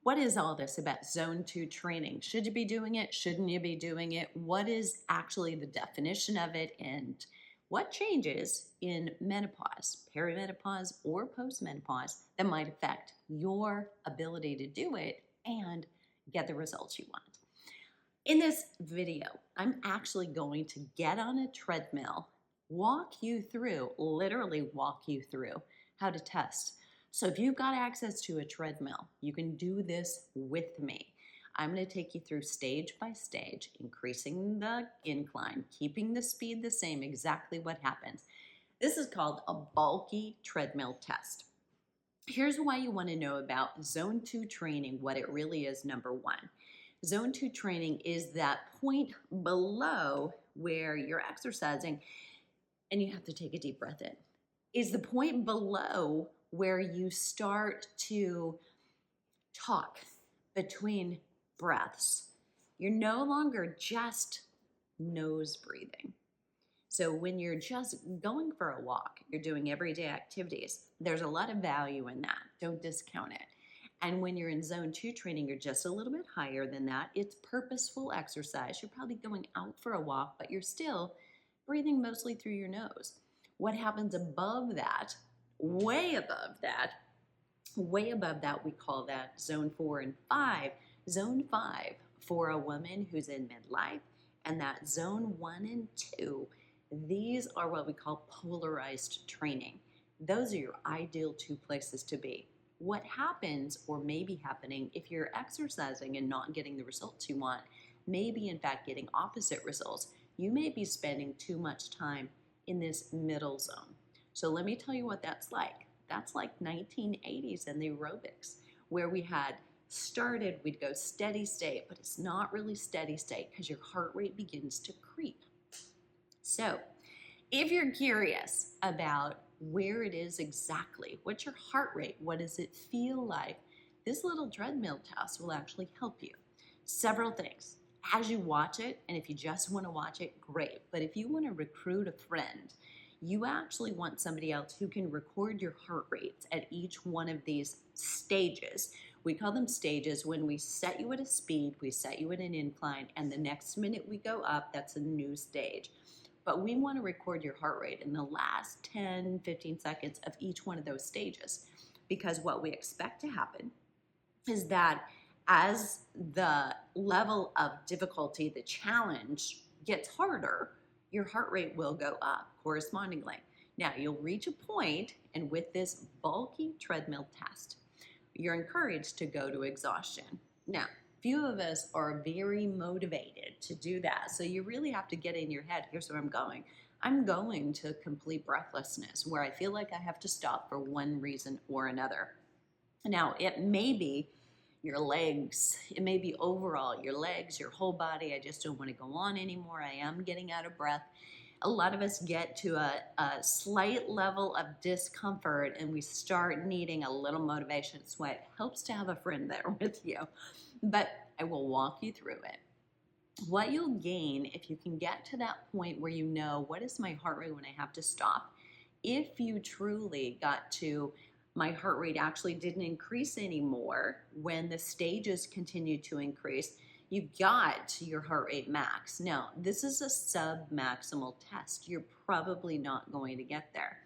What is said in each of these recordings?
What is all this about zone 2 training? Should you be doing it? Shouldn't you be doing it? What is actually the definition of it? And what changes in menopause, perimenopause, or postmenopause that might affect your ability to do it and get the results you want? In this video, I'm actually going to get on a treadmill, literally walk you through how to test. So if you've got access to a treadmill, you can do this with me. I'm going to take you through stage by stage, increasing the incline, keeping the speed the same, exactly what happens. This is called a bulky treadmill test. Here's why you want to know about zone 2 training, what it really is. Number one, zone 2 training is that point below where you're exercising, and you have to take a deep breath in, is the point below where you start to talk between breaths. You're no longer just nose breathing. So when you're just going for a walk, you're doing everyday activities, there's a lot of value in that. Don't discount it. And when you're in zone 2 training, you're just a little bit higher than that. It's purposeful exercise. You're probably going out for a walk, but you're still breathing mostly through your nose. What happens above that, way above that, we call that zone 4 and 5. Zone 5 for a woman who's in midlife, and that zone 1 and 2, these are what we call polarized training. Those are your ideal 2 places to be. What happens, or may be happening, if you're exercising and not getting the results you want, may be in fact getting opposite results. You may be spending too much time in this middle zone. So let me tell you what that's like. That's like 1980s in the aerobics, where we had started, we'd go steady state, but it's not really steady state because your heart rate begins to creep. So if you're curious about where it is exactly, what's your heart rate, what does it feel like, this little treadmill test will actually help you. Several things. As you watch it, and if you just want to watch it, great. But if you want to recruit a friend, you actually want somebody else who can record your heart rates at each one of these stages. We call them stages. When we set you at a speed, we set you at an incline, and the next minute we go up, that's a new stage. But we want to record your heart rate in the last 10, 15 seconds of each one of those stages, because what we expect to happen is that as the level of difficulty, the challenge gets harder, your heart rate will go up correspondingly. Now, you'll reach a point, and with this bulky treadmill test, you're encouraged to go to exhaustion. Now, few of us are very motivated to do that, so you really have to get in your head, here's where I'm going. I'm going to complete breathlessness, where I feel like I have to stop for one reason or another. Now, it may be your legs, it may be overall your legs, your whole body. I just don't want to go on anymore. I am getting out of breath. A lot of us get to a slight level of discomfort, and we start needing a little motivation. It's why it helps to have a friend there with you. But I will walk you through it. What you'll gain if you can get to that point where you know, what is my heart rate when I have to stop? If you truly got to, my heart rate actually didn't increase anymore when the stages continued to increase, you got to your heart rate max. Now, this is a sub-maximal test. You're probably not going to get there.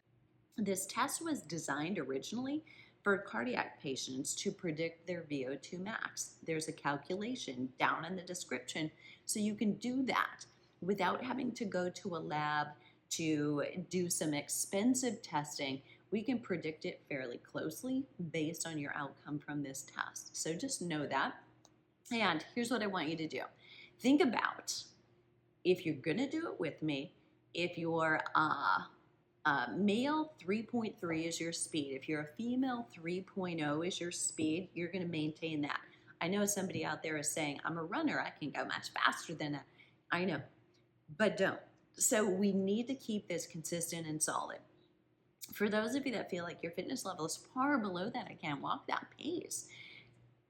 This test was designed originally for cardiac patients to predict their VO2 max. There's a calculation down in the description, so you can do that without having to go to a lab to do some expensive testing. We can predict it fairly closely based on your outcome from this test. So just know that. And here's what I want you to do. Think about, if you're gonna do it with me, if you're male, 3.3 is your speed. If you're a female, 3.0 is your speed. You're gonna maintain that. I know somebody out there is saying, I'm a runner, I can go much faster than that. I know, but don't. So we need to keep this consistent and solid. For those of you that feel like your fitness level is far below that, I can't walk that pace,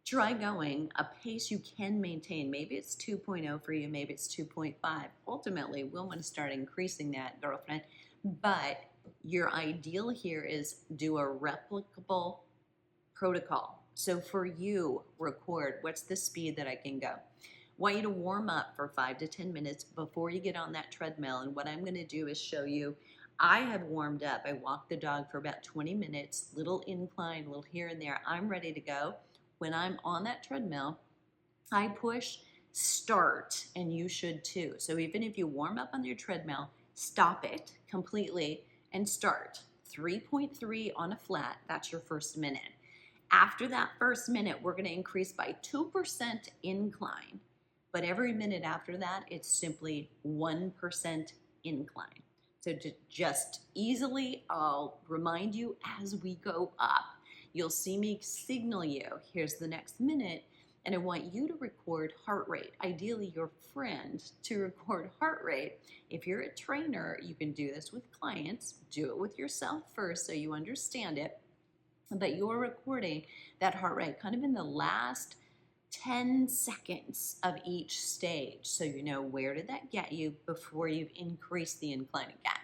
try going a pace you can maintain. Maybe it's 2.0 for you, maybe it's 2.5. Ultimately, we'll want to start increasing that, girlfriend. But your ideal here is do a replicable protocol. So for you, record what's the speed that I can go. Want you to warm up for 5 to 10 minutes before you get on that treadmill. And what I'm going to do is show you. I have warmed up. I walked the dog for about 20 minutes, little incline, little here and there. I'm ready to go. When I'm on that treadmill, I push start, and you should too. So even if you warm up on your treadmill, stop it completely and start. 3.3 on a flat, that's your first minute. After that first minute, we're going to increase by 2% incline. But every minute after that, it's simply 1% incline. So to just easily, I'll remind you as we go up. You'll see me signal you. Here's the next minute. And I want you to record heart rate. Ideally, your friend to record heart rate. If you're a trainer, you can do this with clients. Do it with yourself first so you understand it. But you're recording that heart rate kind of in the last 10 seconds of each stage. So you know where did that get you before you've increased the incline again.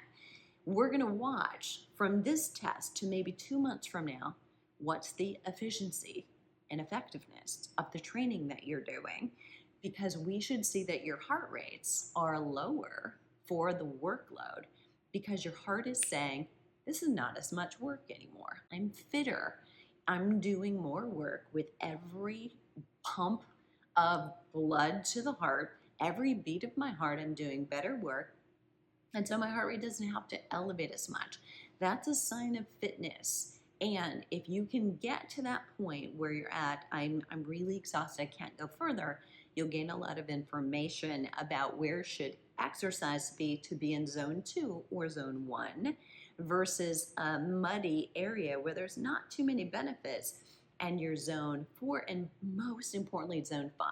We're going to watch from this test to maybe 2 months from now, what's the efficiency and effectiveness of the training that you're doing, because we should see that your heart rates are lower for the workload because your heart is saying, this is not as much work anymore. I'm fitter. I'm doing more work with every pump of blood to the heart. Every beat of my heart, I'm doing better work. And so my heart rate doesn't have to elevate as much. That's a sign of fitness. And if you can get to that point where you're at, I'm really exhausted, I can't go further, you'll gain a lot of information about where should exercise be to be in zone 2 or zone 1 versus a muddy area where there's not too many benefits, and your zone 4 and most importantly zone 5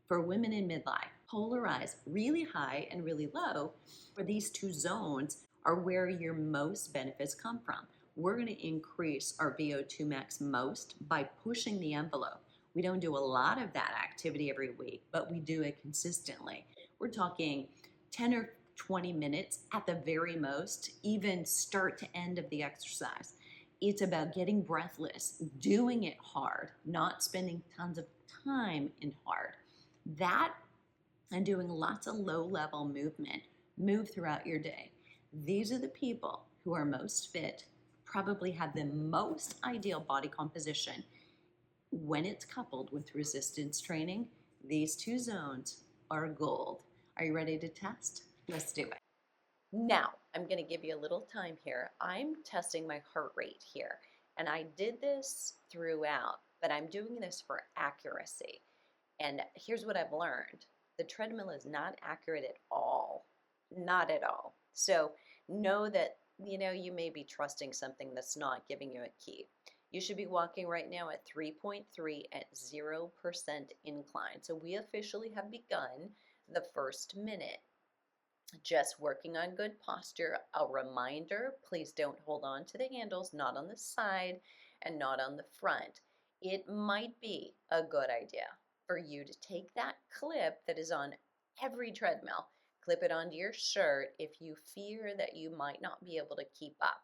for women in midlife. Polarize really high and really low, for these two zones are where your most benefits come from. We're going to increase our VO2 max most by pushing the envelope. We don't do a lot of that activity every week, but we do it consistently. We're talking 10 or 20 minutes at the very most, even start to end of the exercise. It's about getting breathless, doing it hard, not spending tons of time in hard. That and doing lots of low-level movement. Move throughout your day. These are the people who are most fit, probably have the most ideal body composition. When it's coupled with resistance training, these two zones are gold. Are you ready to test? Let's do it. Now, I'm going to give you a little time here. I'm testing my heart rate here, and I did this throughout, but I'm doing this for accuracy. And here's what I've learned. The treadmill is not accurate at all. Not at all. So know that, you may be trusting something that's not giving you a key. You should be walking right now at 3.3 at 0% incline. So we officially have begun the first minute. Just working on good posture. A reminder, please don't hold on to the handles, not on the side and not on the front. It might be a good idea for you to take that clip that is on every treadmill, clip it onto your shirt if you fear that you might not be able to keep up.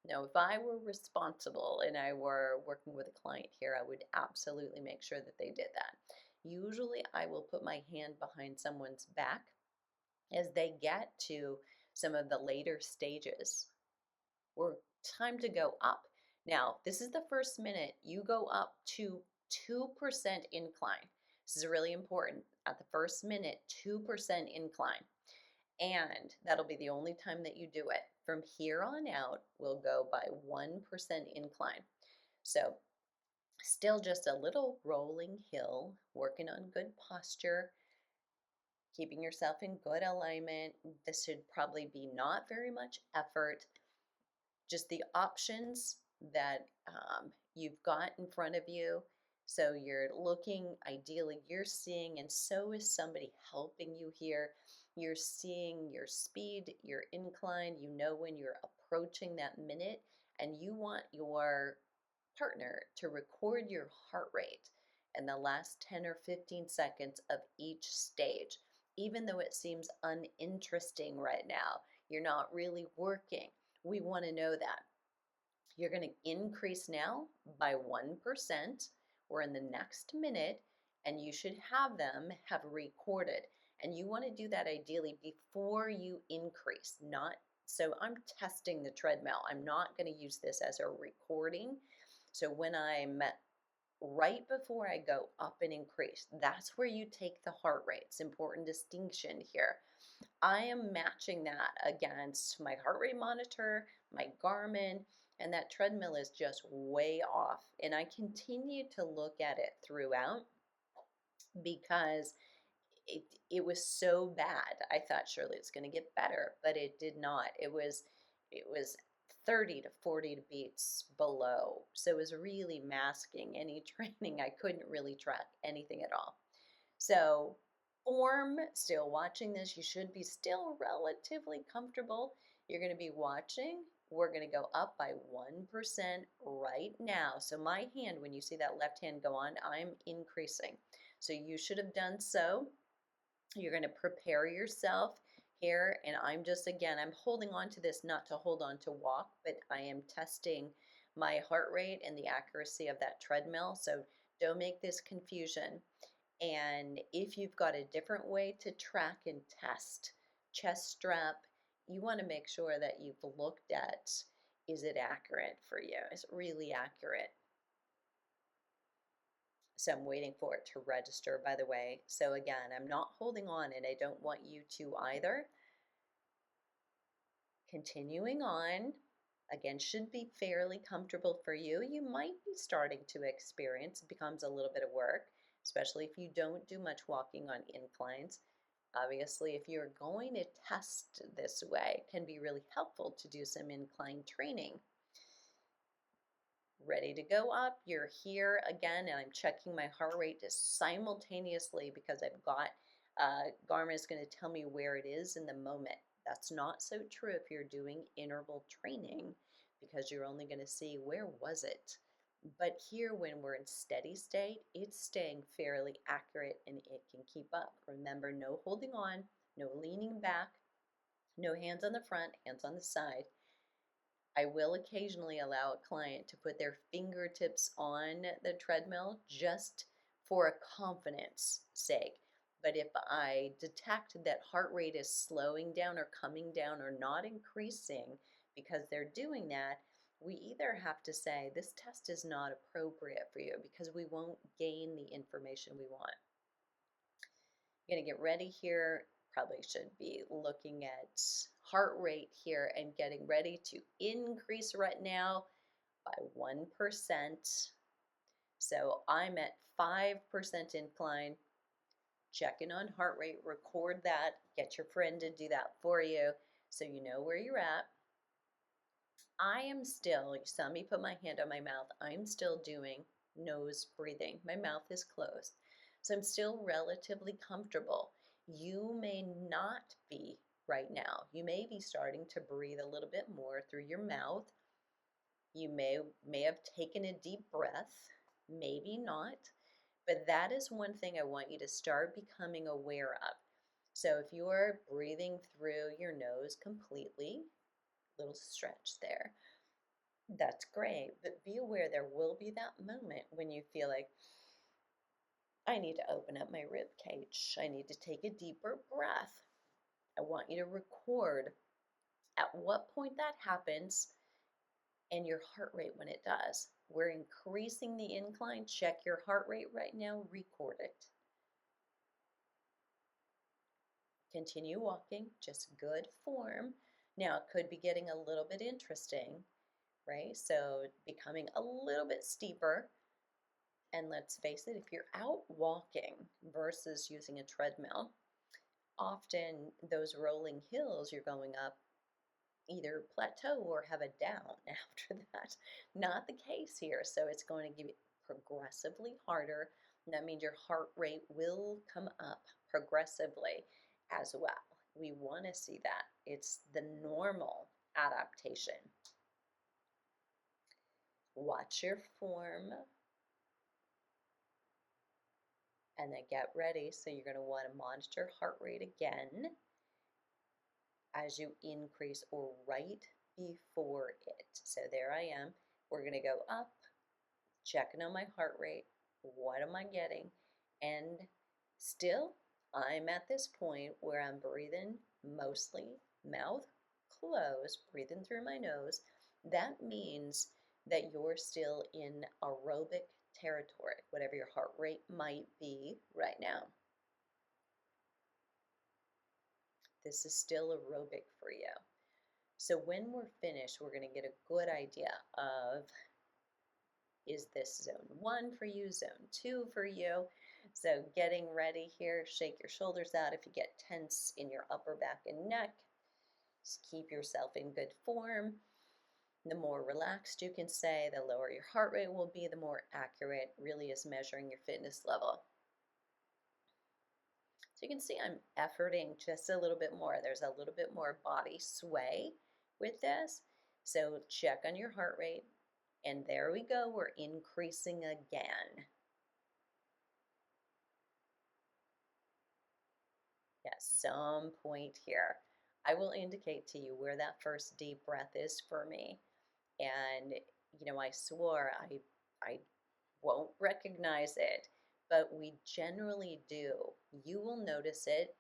Now, if I were responsible and I were working with a client here, I would absolutely make sure that they did that. Usually, I will put my hand behind someone's back as they get to some of the later stages. We're time to go up. Now, this is the first minute. You go up to 2% incline. This is really important. At the first minute, 2% incline. And that'll be the only time that you do it. From here on out, we'll go by 1% incline. So still just a little rolling hill, working on good posture, keeping yourself in good alignment. This should probably be not very much effort. Just the options that you've got in front of you. So you're looking, ideally, you're seeing, and so is somebody helping you here. You're seeing your speed, your incline, you know when you're approaching that minute, and you want your partner to record your heart rate in the last 10 or 15 seconds of each stage. Even though it seems uninteresting right now, you're not really working. We want to know that. You're going to increase now by 1%. or in the next minute, and you should have them have recorded. And you want to do that ideally before you increase, not so I'm testing the treadmill. I'm not going to use this as a recording. So when I'm right before I go up and increase, that's where you take the heart rate. It's important distinction here. I am matching that against my heart rate monitor, my Garmin, and that treadmill is just way off. And I continue to look at it throughout because it was so bad. I thought surely it's going to get better, but it did not. It was 30 to 40 beats below. So it was really masking any training. I couldn't really track anything at all. So form, still watching this, you should be still relatively comfortable. You're going to be watching. We're going to go up by 1% right now. So my hand, when you see that left hand go on, I'm increasing. So you should have done so. You're going to prepare yourself here. And I'm just, again, I'm holding on to this, not to hold on to walk, but I am testing my heart rate and the accuracy of that treadmill. So don't make this confusion. And if you've got a different way to track and test chest strap, you want to make sure that you've looked at, is it accurate for you? Is it really accurate? So I'm waiting for it to register, by the way. So again, I'm not holding on, and I don't want you to either. Continuing on, again, should be fairly comfortable for you. You might be starting to experience, it becomes a little bit of work, especially if you don't do much walking on inclines. Obviously, if you're going to test this way, it can be really helpful to do some incline training. Ready to go up, you're here again, and I'm checking my heart rate just simultaneously because I've got Garmin is going to tell me where it is in the moment. That's not so true if you're doing interval training because you're only going to see where was it. But here, when we're in steady state, it's staying fairly accurate and it can keep up. Remember, no holding on, no leaning back, no hands on the front, hands on the side. I will occasionally allow a client to put their fingertips on the treadmill just for a confidence sake. But if I detect that heart rate is slowing down or coming down or not increasing because they're doing that, we either have to say this test is not appropriate for you because we won't gain the information we want. You're going to get ready here. Probably should be looking at heart rate here and getting ready to increase right now by 1%. So I'm at 5% incline. Checking on heart rate, record that, get your friend to do that for you so you know where you're at. I am still, you saw me put my hand on my mouth, I'm still doing nose breathing. My mouth is closed. So I'm still relatively comfortable. You may not be right now. You may be starting to breathe a little bit more through your mouth. You may have taken a deep breath, maybe not, but that is one thing I want you to start becoming aware of. So if you're breathing through your nose completely, little stretch there, that's great, but be aware there will be that moment when you feel like, I need to open up my rib cage. I need to take a deeper breath. I want you to record at what point that happens and your heart rate when it does. We're increasing the incline. Check your heart rate right now. Record it. Continue walking, just good form. Now, it could be getting a little bit interesting, right? So becoming a little bit steeper. And let's face it, if you're out walking versus using a treadmill, often those rolling hills you're going up either plateau or have a down after that. Not the case here. So it's going to get progressively harder. And that means your heart rate will come up progressively as well. We want to see that. It's the normal adaptation. Watch your form. And then get ready. So you're going to want to monitor heart rate again as you increase or right before it. So there I am. We're going to go up, checking on my heart rate. What am I getting? And still, I'm at this point where I'm breathing mostly mouth closed, breathing through my nose. That means that you're still in aerobic territory, whatever your heart rate might be right now. This is still aerobic for you. So when we're finished, we're going to get a good idea of, is this zone 1 for you, zone 2 for you? So getting ready here, shake your shoulders out if you get tense in your upper back and neck. Just keep yourself in good form. The more relaxed you can stay, the lower your heart rate will be, the more accurate really is measuring your fitness level. So you can see I'm efforting just a little bit more. There's a little bit more body sway with this. So check on your heart rate. And there we go, we're increasing again. At some point here, I will indicate to you where that first deep breath is for me. And, I swore I won't recognize it, but we generally do. You will notice it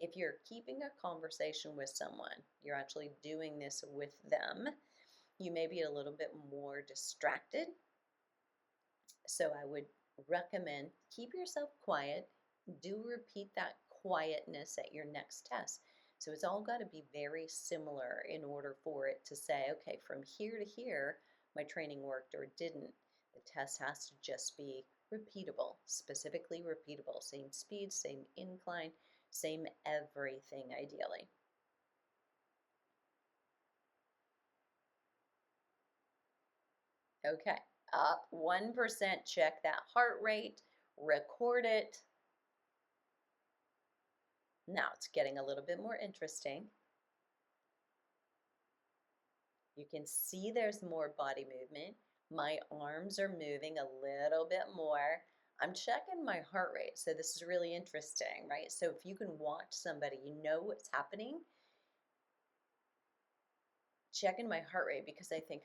if you're keeping a conversation with someone, you're actually doing this with them. You may be a little bit more distracted. So I would recommend keep yourself quiet. Do repeat that quietness at your next test. So it's all got to be very similar in order for it to say, okay, from here to here, my training worked or didn't. The test has to just be repeatable, specifically repeatable. Same speed, same incline, same everything ideally. Okay, up 1%, check that heart rate, record it. Now it's getting a little bit more interesting. You can see there's more body movement. My arms are moving a little bit more. I'm checking my heart rate, so this is really interesting, right? So if you can watch somebody, you know what's happening. Checking my heart rate because I think,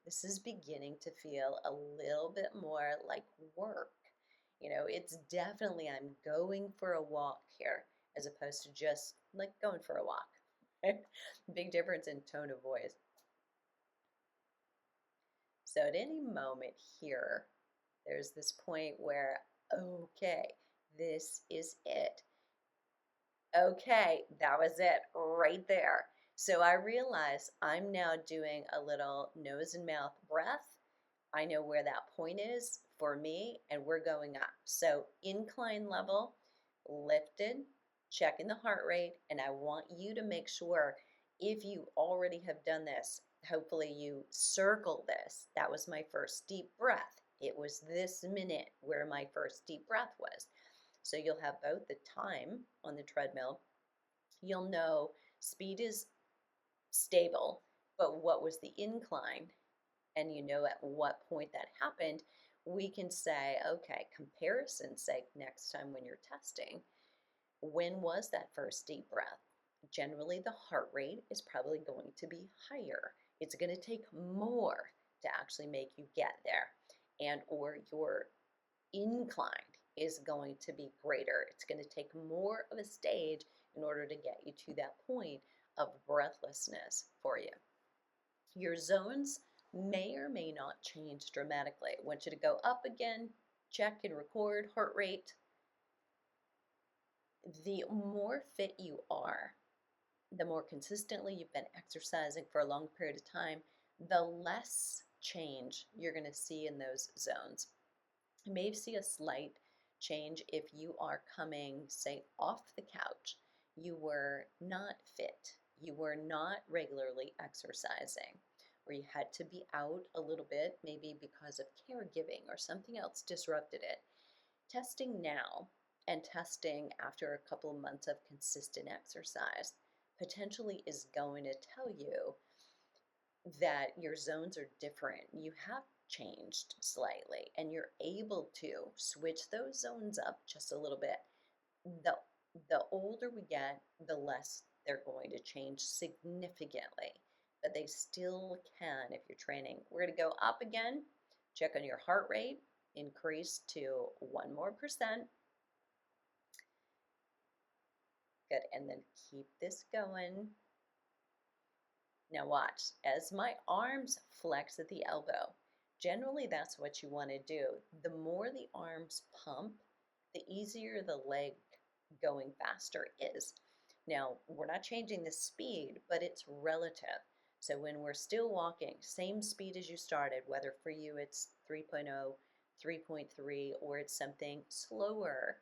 this is beginning to feel a little bit more like work. It's definitely I'm going for a walk here as opposed to just like going for a walk. Big difference in tone of voice. So at any moment here, there's this point where, okay, this is it. Okay, that was it right there. So I realize I'm now doing a little nose and mouth breath. I know where that point is for me, and we're going up. So incline level, lifted, checking the heart rate, and I want you to make sure if you already have done this, hopefully you circle this. That was my first deep breath. It was this minute where my first deep breath was. So you'll have both the time on the treadmill. You'll know speed is stable, but what was the incline? And you know at what point that happened, we can say, okay, comparison's sake, next time when you're testing, when was that first deep breath? Generally, the heart rate is probably going to be higher. It's going to take more to actually make you get there. And or your incline is going to be greater. It's going to take more of a stage in order to get you to that point of breathlessness for you. Your zones may or may not change dramatically. I want you to go up again, check and record heart rate. The more fit you are, the more consistently you've been exercising for a long period of time, the less change you're going to see in those zones. You may see a slight change if you are coming, say, off the couch. You were not fit. You were not regularly exercising, or you had to be out a little bit, maybe because of caregiving or something else disrupted it. Testing now and testing after a couple of months of consistent exercise potentially is going to tell you that your zones are different. You have changed slightly and you're able to switch those zones up just a little bit. The older we get, the less they're going to change significantly, but they still can if you're training. We're going to go up again, check on your heart rate, increase to 1% more. Good, and then keep this going. Now watch, as my arms flex at the elbow, generally that's what you want to do. The more the arms pump, the easier the leg going faster is. Now, we're not changing the speed, but it's relative. So when we're still walking, same speed as you started, whether for you it's 3.0, 3.3, or it's something slower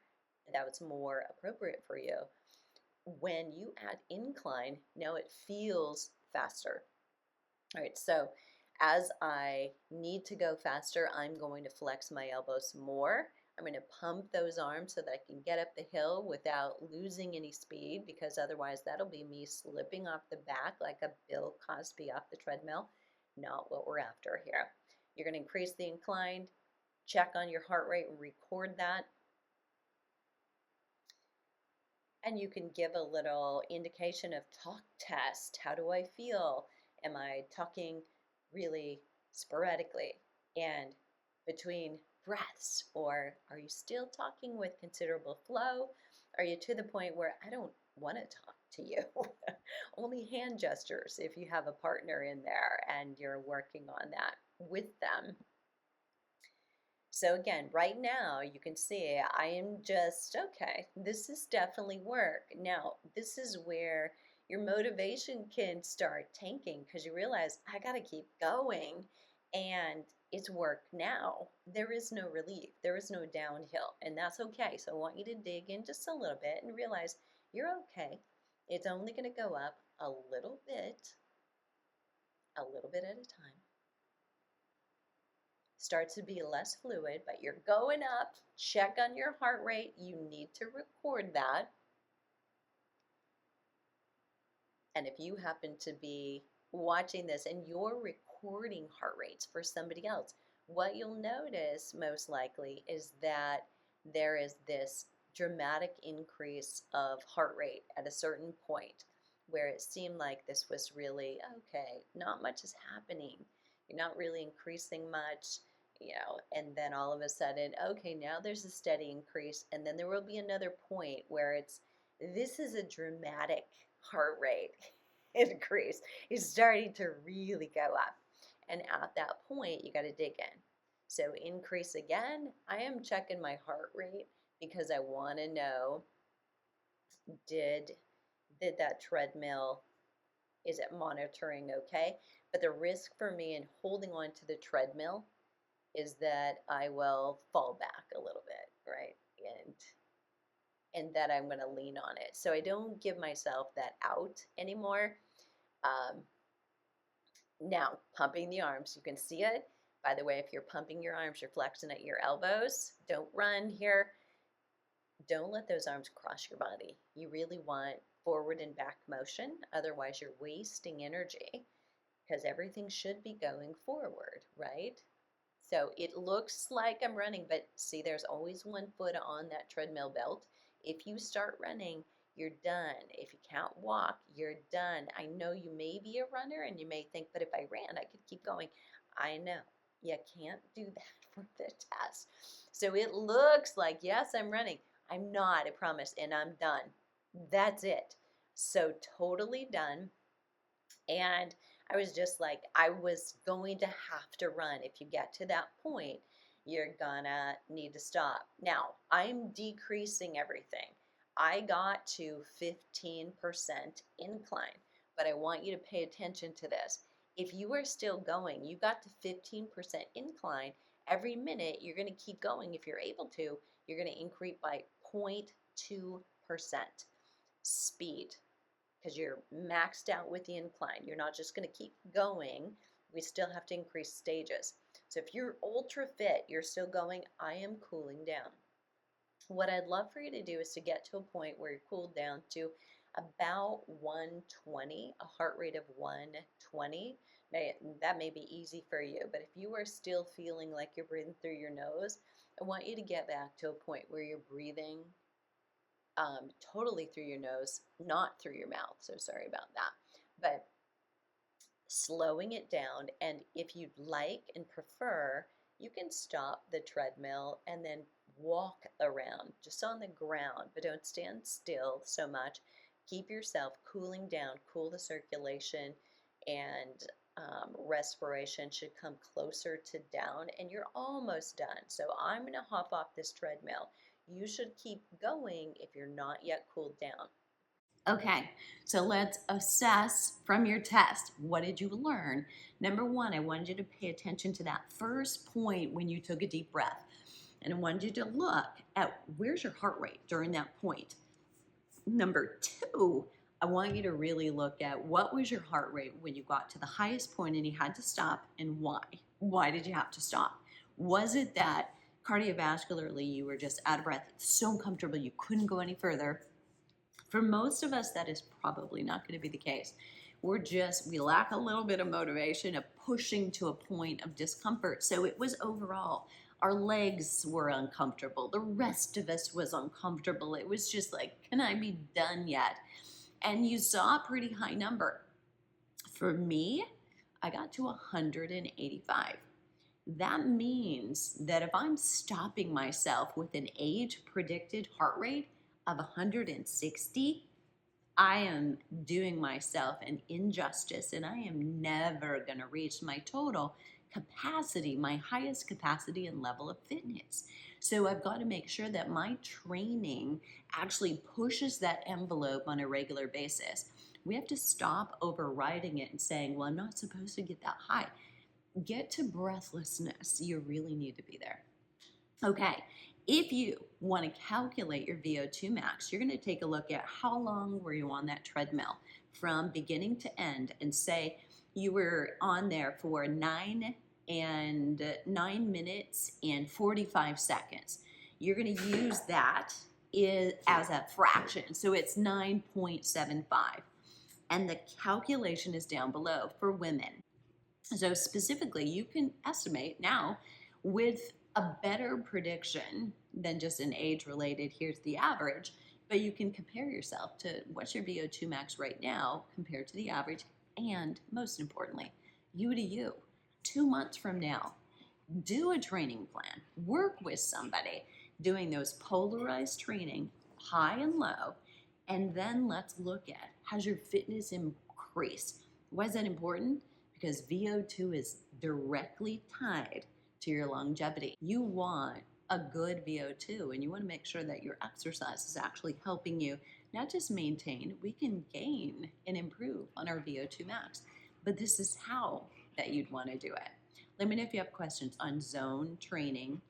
that's more appropriate for you. When you add incline, now it feels faster. All right, so as I need to go faster, I'm going to flex my elbows more. I'm going to pump those arms so that I can get up the hill without losing any speed, because otherwise that'll be me slipping off the back like a Bill Cosby off the treadmill. Not what we're after here. You're going to increase the incline, check on your heart rate and record that. And you can give a little indication of talk test. How do I feel? Am I talking really sporadically and between breaths? Or are you still talking with considerable flow? Are you to the point where I don't want to talk to you? Only hand gestures if you have a partner in there and you're working on that with them. So again, right now you can see I am just, okay, this is definitely work. Now, this is where your motivation can start tanking because you realize I got to keep going and it's work now. There is no relief. There is no downhill, and that's okay. So I want you to dig in just a little bit and realize you're okay. It's only going to go up a little bit at a time. Starts to be less fluid, but you're going up. Check on your heart rate. You need to record that. And if you happen to be watching this and you're recording heart rates for somebody else, what you'll notice most likely is that there is this dramatic increase of heart rate at a certain point where it seemed like this was really okay, not much is happening. You're not really increasing much, and then all of a sudden, okay, now there's a steady increase, and then there will be another point where this is a dramatic heart rate increase. It's starting to really go up. And at that point, you got to dig in. So increase again. I am checking my heart rate because I want to know, did that treadmill, is it monitoring okay? But the risk for me in holding on to the treadmill is that I will fall back a little bit, right? And that I'm going to lean on it. So I don't give myself that out anymore. Now, pumping the arms, you can see it. By the way, if you're pumping your arms, you're flexing at your elbows. Don't run here. Don't let those arms cross your body. You really want forward and back motion. Otherwise, you're wasting energy because everything should be going forward, right? So it looks like I'm running, but see, there's always one foot on that treadmill belt. If you start running, you're done. If you can't walk, you're done. I know you may be a runner and you may think, but if I ran, I could keep going. I know. You can't do that for the test. So it looks like, yes, I'm running. I'm not, I promise, and I'm done. That's it. So totally done. And I was just like, I was going to have to run. If you get to that point, you're gonna need to stop. Now, I'm decreasing everything. I got to 15% incline, but I want you to pay attention to this. If you are still going, you got to 15% incline. Every minute, you're gonna keep going. If you're able to, you're gonna increase by 0.2% speed, because you're maxed out with the incline. You're not just going to keep going. We still have to increase stages. So if you're ultra fit, you're still going, I am cooling down. What I'd love for you to do is to get to a point where you're cooled down to about 120, a heart rate of 120. Now, that may be easy for you, but if you are still feeling like you're breathing through your nose, I want you to get back to a point where you're breathing totally through your nose, not through your mouth. So sorry about that. But slowing it down, and if you'd like and prefer, you can stop the treadmill and then walk around just on the ground, but don't stand still so much. Keep yourself cooling down, cool the circulation, and respiration should come closer to down, and you're almost done. So I'm going to hop off this treadmill. You should keep going if you're not yet cooled down. Okay, so let's assess from your test. What did you learn? Number one, I wanted you to pay attention to that first point when you took a deep breath. And I wanted you to look at where's your heart rate during that point. Number two, I want you to really look at what was your heart rate when you got to the highest point and you had to stop, and why? Why did you have to stop? Was it that cardiovascularly you were just out of breath, so uncomfortable you couldn't go any further? For most of us, that is probably not going to be the case. We lack a little bit of motivation of pushing to a point of discomfort. So it was overall, our legs were uncomfortable. The rest of us was uncomfortable. It was just like, can I be done yet? And you saw a pretty high number. For me, I got to 185. That means that if I'm stopping myself with an age predicted heart rate of 160, I am doing myself an injustice, and I am never going to reach my total capacity, my highest capacity and level of fitness. So I've got to make sure that my training actually pushes that envelope on a regular basis. We have to stop overriding it and saying, well, I'm not supposed to get that high. Get to breathlessness. You really need to be there. Okay, if you want to calculate your VO2 max, you're going to take a look at how long were you on that treadmill from beginning to end, and say you were on there for 9 minutes and 45 seconds. You're going to use that as a fraction, so it's 9.75. And the calculation is down below for women. So specifically, you can estimate now with a better prediction than just an age-related, here's the average, but you can compare yourself to what's your VO2 max right now compared to the average, and most importantly, you to you. 2 months from now, do a training plan. Work with somebody doing those polarized training, high and low, and then let's look at, has your fitness increased? Why is that important? Because VO2 is directly tied to your longevity. You want a good VO2, and you want to make sure that your exercise is actually helping you not just maintain, we can gain and improve on our VO2 max, but this is how that you'd want to do it. Let me know if you have questions on zone training